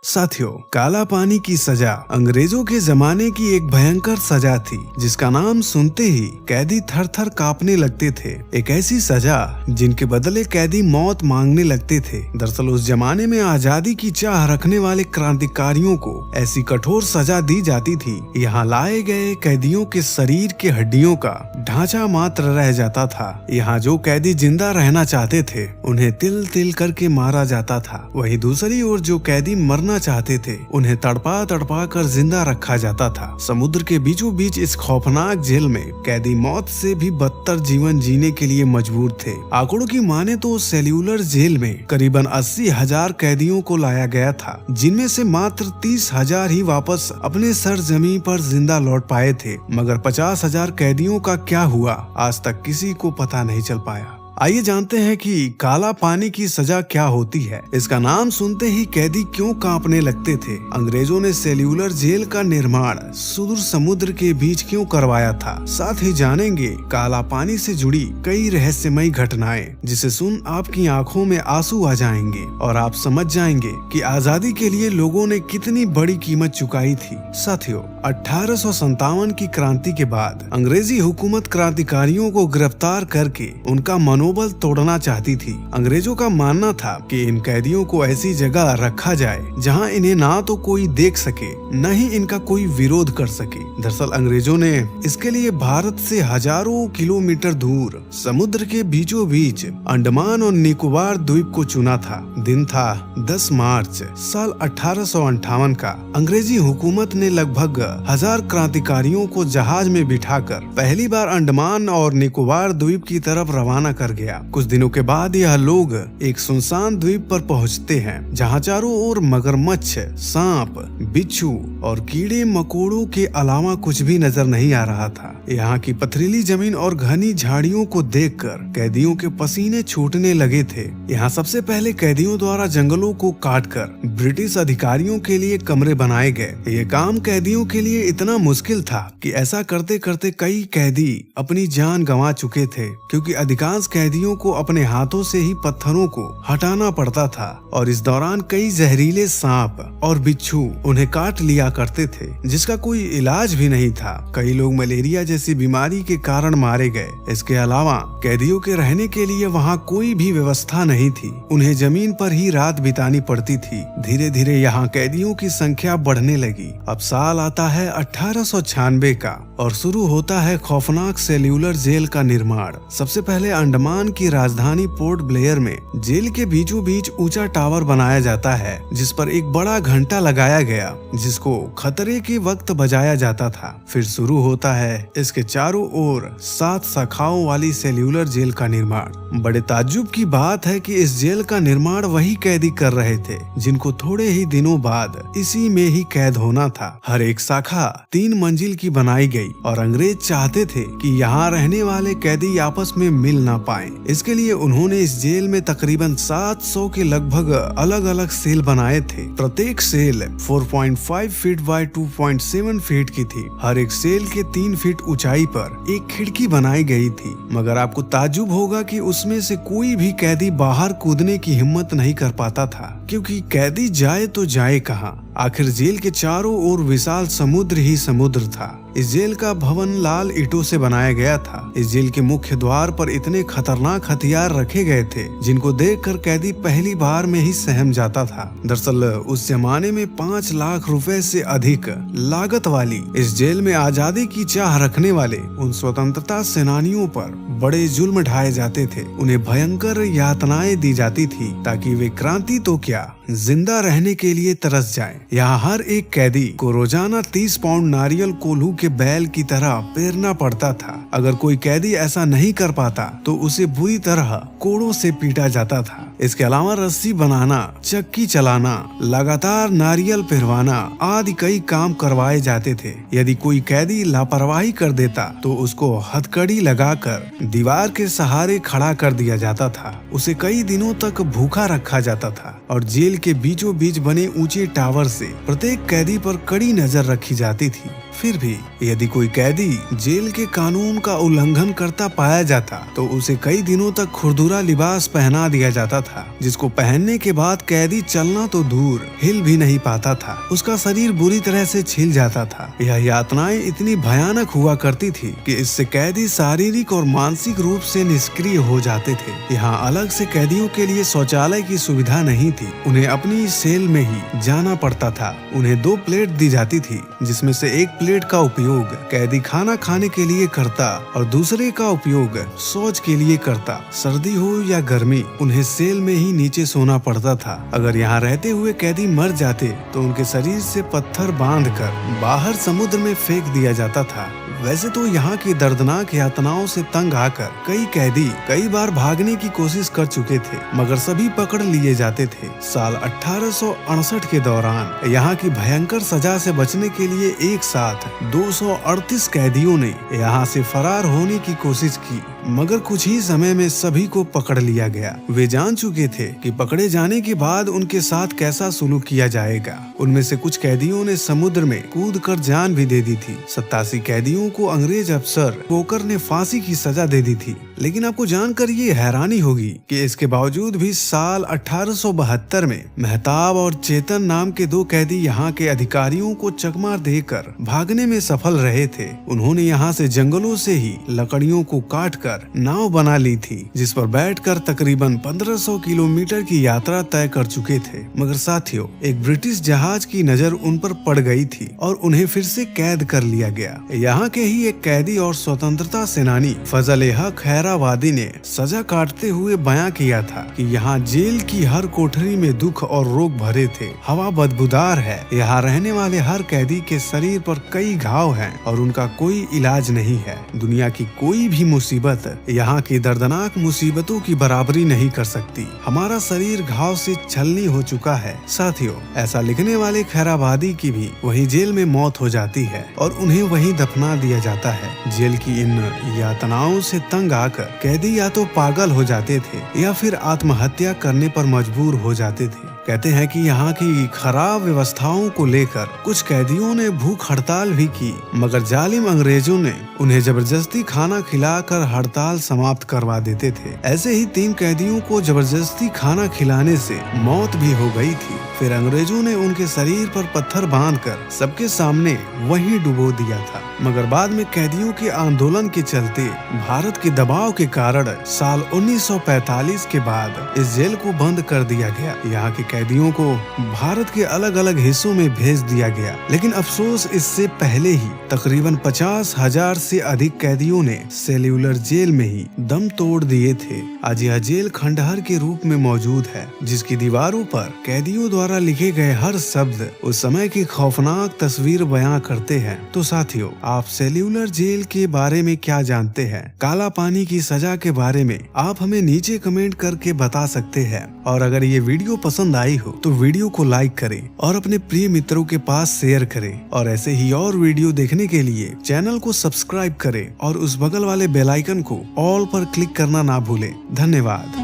साथियों, काला पानी की सजा अंग्रेजों के जमाने की एक भयंकर सजा थी जिसका नाम सुनते ही कैदी थर थर कांपने लगते थे। एक ऐसी सजा जिनके बदले कैदी मौत मांगने लगते थे। दरअसल उस जमाने में आजादी की चाह रखने वाले क्रांतिकारियों को ऐसी कठोर सजा दी जाती थी। यहाँ लाए गए कैदियों के शरीर के हड्डियों का ढांचा मात्र रह जाता था। यहाँ जो कैदी जिंदा रहना चाहते थे उन्हें तिल तिल करके मारा जाता था। वहीं दूसरी ओर जो कैदी मरना चाहते थे उन्हें तड़पा तड़पा कर जिंदा रखा जाता था। समुद्र के बीचों बीच इस खौफनाक जेल में कैदी मौत से भी बदतर जीवन जीने के लिए मजबूर थे। आंकड़ों की माने तो सेल्यूलर जेल में करीबन 80,000 कैदियों को लाया गया था, जिनमें से मात्र 30,000 ही वापस अपने सरजमीं पर जिंदा लौट पाए थे। मगर 50,000 कैदियों का क्या हुआ आज तक किसी को पता नहीं चल पाया। आइए जानते हैं कि काला पानी की सजा क्या होती है। इसका नाम सुनते ही कैदी क्यों कांपने लगते थे। अंग्रेजों ने सेल्यूलर जेल का निर्माण सुदूर समुद्र के बीच क्यों करवाया था। साथ ही जानेंगे काला पानी से जुड़ी कई रहस्यमयी घटनाएं, जिसे सुन आपकी आंखों में आंसू आ जाएंगे और आप समझ जाएंगे कि आजादी के लिए लोगों ने कितनी बड़ी कीमत चुकाई थी। साथियों, 1857 की क्रांति के बाद अंग्रेजी हुकूमत क्रांतिकारियों को गिरफ्तार करके उनका मनोबल तोड़ना चाहती थी। अंग्रेजों का मानना था कि इन कैदियों को ऐसी जगह रखा जाए जहां इन्हें ना तो कोई देख सके न ही इनका कोई विरोध कर सके। दरअसल अंग्रेजों ने इसके लिए भारत से हजारों किलोमीटर दूर समुद्र के बीचों बीच अंडमान और निकोबार द्वीप को चुना था। दिन था 10 मार्च साल 1858 का। अंग्रेजी हुकूमत ने लगभग 1000 क्रांतिकारियों को जहाज में बिठाकर पहली बार अंडमान और निकोबार द्वीप की तरफ रवाना कर गया। कुछ दिनों के बाद यह लोग एक सुनसान द्वीप पर पहुंचते हैं जहां चारों ओर मगरमच्छ, सांप, बिच्छू और कीड़े मकोड़ों के अलावा कुछ भी नजर नहीं आ रहा था। यहाँ की पथरीली जमीन और घनी झाड़ियों को देखकर कैदियों के पसीने छूटने लगे थे। यहाँ सबसे पहले कैदियों द्वारा जंगलों को काटकर ब्रिटिश अधिकारियों के लिए कमरे बनाए गए। ये काम कैदियों के लिए इतना मुश्किल था कि ऐसा करते करते कई कैदी अपनी जान गंवा चुके थे, क्योंकि अधिकांश कैदियों को अपने हाथों से ही पत्थरों को हटाना पड़ता था और इस दौरान कई जहरीले सांप और बिच्छू उन्हें काट लिया करते थे, जिसका कोई इलाज भी नहीं था। कई लोग मलेरिया जैसी बीमारी के कारण मारे गए। इसके अलावा कैदियों के रहने के लिए वहाँ कोई भी व्यवस्था नहीं थी। उन्हें जमीन पर ही रात बितानी पड़ती थी। धीरे धीरे यहाँ कैदियों की संख्या बढ़ने लगी। अब साल आता है 1896 का और शुरू होता है खौफनाक सेल्यूलर जेल का निर्माण। सबसे पहले अंडमान की राजधानी पोर्ट ब्लेयर में जेल के बीचों बीच ऊंचा टावर बनाया जाता है, जिस पर एक बड़ा घंटा लगाया गया जिसको खतरे के वक्त बजाया जाता था। फिर शुरू होता है इसके चारों ओर 7 शाखाओं वाली सेल्यूलर जेल का निर्माण। बड़े ताज्जुब की बात है कि इस जेल का निर्माण वही कैदी कर रहे थे जिनको थोड़े ही दिनों बाद इसी में ही कैद होना था। हर एक शाखा 3 मंजिल की बनाई गई और अंग्रेज चाहते थे कि यहाँ रहने वाले कैदी आपस में मिल ना पाएं। इसके लिए उन्होंने इस जेल में तकरीबन 700 के लगभग अलग अलग सेल बनाए थे। प्रत्येक सेल 4.5 फीट बाय 2.7 फीट की थी। हर एक सेल के 3 फीट ऊंचाई पर एक खिड़की बनाई गई थी। मगर आपको ताज्जुब होगा कि उसमें से कोई भी कैदी बाहर कूदने की हिम्मत नहीं कर पाता था, क्योंकि कैदी जाए तो जाए कहाँ। आखिर जेल के चारों ओर विशाल समुद्र ही समुद्र था। इस जेल का भवन लाल ईंटों से बनाया गया था। इस जेल के मुख्य द्वार पर इतने खतरनाक हथियार रखे गए थे जिनको देखकर कैदी पहली बार में ही सहम जाता था। दरअसल उस जमाने में 5 लाख रुपए से अधिक लागत वाली इस जेल में आजादी की चाह रखने वाले उन स्वतंत्रता सेनानियों पर बड़े जुल्म ढाए जाते थे। उन्हें भयंकर यातनाएं दी जाती थी ताकि वे क्रांति तो क्या, जिंदा रहने के लिए तरस जाएं। यहाँ हर एक कैदी को रोजाना 30 पाउंड नारियल कोल्हू के बैल की तरह पेरना पड़ता था। अगर कोई कैदी ऐसा नहीं कर पाता तो उसे बुरी तरह कोड़ों से पीटा जाता था। इसके अलावा रस्सी बनाना, चक्की चलाना, लगातार नारियल पिरवाना आदि कई काम करवाए जाते थे। यदि कोई कैदी लापरवाही कर देता तो उसको हथकड़ी लगाकर दीवार के सहारे खड़ा कर दिया जाता था। उसे कई दिनों तक भूखा रखा जाता था और जेल के बीचों बीच बने ऊंचे टावर से प्रत्येक कैदी पर कड़ी नजर रखी जाती थी। फिर भी यदि कोई कैदी जेल के कानून का उल्लंघन करता पाया जाता तो उसे कई दिनों तक खुरदुरा लिबास पहना दिया जाता था, जिसको पहनने के बाद कैदी चलना तो दूर हिल भी नहीं पाता था। उसका शरीर बुरी तरह से छिल जाता था। यह यातनाएं इतनी भयानक हुआ करती थी कि इससे कैदी शारीरिक और मानसिक रूप से निष्क्रिय हो जाते थे। यहाँ अलग से कैदियों के लिए शौचालय की सुविधा नहीं थी। उन्हें अपनी सेल में ही जाना पड़ता था। उन्हें 2 प्लेट दी जाती थी, जिसमें से एक प्लेट का उपयोग कैदी खाना खाने के लिए करता और दूसरे का उपयोग शौच के लिए करता। सर्दी हो या गर्मी, उन्हें सेल में ही नीचे सोना पड़ता था। अगर यहाँ रहते हुए कैदी मर जाते तो उनके शरीर से पत्थर बांधकर बाहर समुद्र में फेंक दिया जाता था। वैसे तो यहाँ की दर्दनाक यातनाओं से तंग आकर कई कैदी कई बार भागने की कोशिश कर चुके थे, मगर सभी पकड़ लिए जाते थे। साल 1868 के दौरान यहाँ की भयंकर सजा से बचने के लिए एक साथ 238 कैदियों ने यहाँ से फरार होने की कोशिश की, मगर कुछ ही समय में सभी को पकड़ लिया गया। वे जान चुके थे कि पकड़े जाने के बाद उनके साथ कैसा सुलूक किया जाएगा। उनमें से कुछ कैदियों ने समुद्र में कूदकर जान भी दे दी थी। 87 कैदियों को अंग्रेज अफसर कोकर ने फांसी की सजा दे दी थी। लेकिन आपको जानकर ये हैरानी होगी कि इसके बावजूद भी साल 1872 में मेहताब और चेतन नाम के 2 कैदी यहाँ के अधिकारियों को चकमा देकर भागने में सफल रहे थे। उन्होंने यहाँ से जंगलों से ही लकड़ियों को काटकर नाव बना ली थी, जिस पर बैठकर तकरीबन 1500 किलोमीटर की यात्रा तय कर चुके थे। मगर साथियों, एक ब्रिटिश जहाज की नजर उन पर पड़ गई थी और उन्हें फिर से कैद कर लिया गया। यहाँ के ही एक कैदी और स्वतंत्रता सेनानी फजल-ए-हक खैराबादी ने सजा काटते हुए बयां किया था कि यहाँ जेल की हर कोठरी में दुख और रोग भरे थे। हवा बदबूदार है। यहाँ रहने वाले हर कैदी के शरीर पर कई घाव हैं और उनका कोई इलाज नहीं है। दुनिया की कोई भी मुसीबत यहाँ की दर्दनाक मुसीबतों की बराबरी नहीं कर सकती। हमारा शरीर घाव से छलनी हो चुका है। साथियों, ऐसा लिखने वाले खैराबादी की भी वही जेल में मौत हो जाती है और उन्हें वहीं दफना दिया जाता है। जेल की इन यातनाओं से तंग आकर कैदी या तो पागल हो जाते थे या फिर आत्महत्या करने पर मजबूर हो जाते थे। कहते हैं कि यहाँ की खराब व्यवस्थाओं को लेकर कुछ कैदियों ने भूख हड़ताल भी की, मगर जालिम अंग्रेजों ने उन्हें जबरदस्ती खाना खिलाकर हड़ताल समाप्त करवा देते थे। ऐसे ही 3 कैदियों को जबरदस्ती खाना खिलाने से मौत भी हो गई थी। फिर अंग्रेजों ने उनके शरीर पर पत्थर बांधकर सबके सामने वहीं डुबो दिया था। मगर बाद में कैदियों के आंदोलन के चलते भारत के दबाव के कारण साल 1945 के बाद इस जेल को बंद कर दिया गया। यहाँ के कैदियों को भारत के अलग अलग हिस्सों में भेज दिया गया। लेकिन अफसोस, इससे पहले ही तकरीबन 50,000 से अधिक कैदियों ने सेल्यूलर जेल में ही दम तोड़ दिए थे। आज यह जेल खंडहर के रूप में मौजूद है, जिसकी दीवारों पर कैदियों द्वारा लिखे गए हर शब्द उस समय की खौफनाक तस्वीर बयां करते हैं। तो साथियों, आप सेल्यूलर जेल के बारे में क्या जानते हैं? काला पानी की सजा के बारे में आप हमें नीचे कमेंट करके बता सकते हैं। और अगर ये वीडियो पसंद आई हो तो वीडियो को लाइक करें और अपने प्रिय मित्रों के पास शेयर करें। और ऐसे ही और वीडियो देखने के लिए चैनल को सब्सक्राइब करें और उस बगल वाले बेल आइकन को ऑल पर क्लिक करना ना भूलें। धन्यवाद।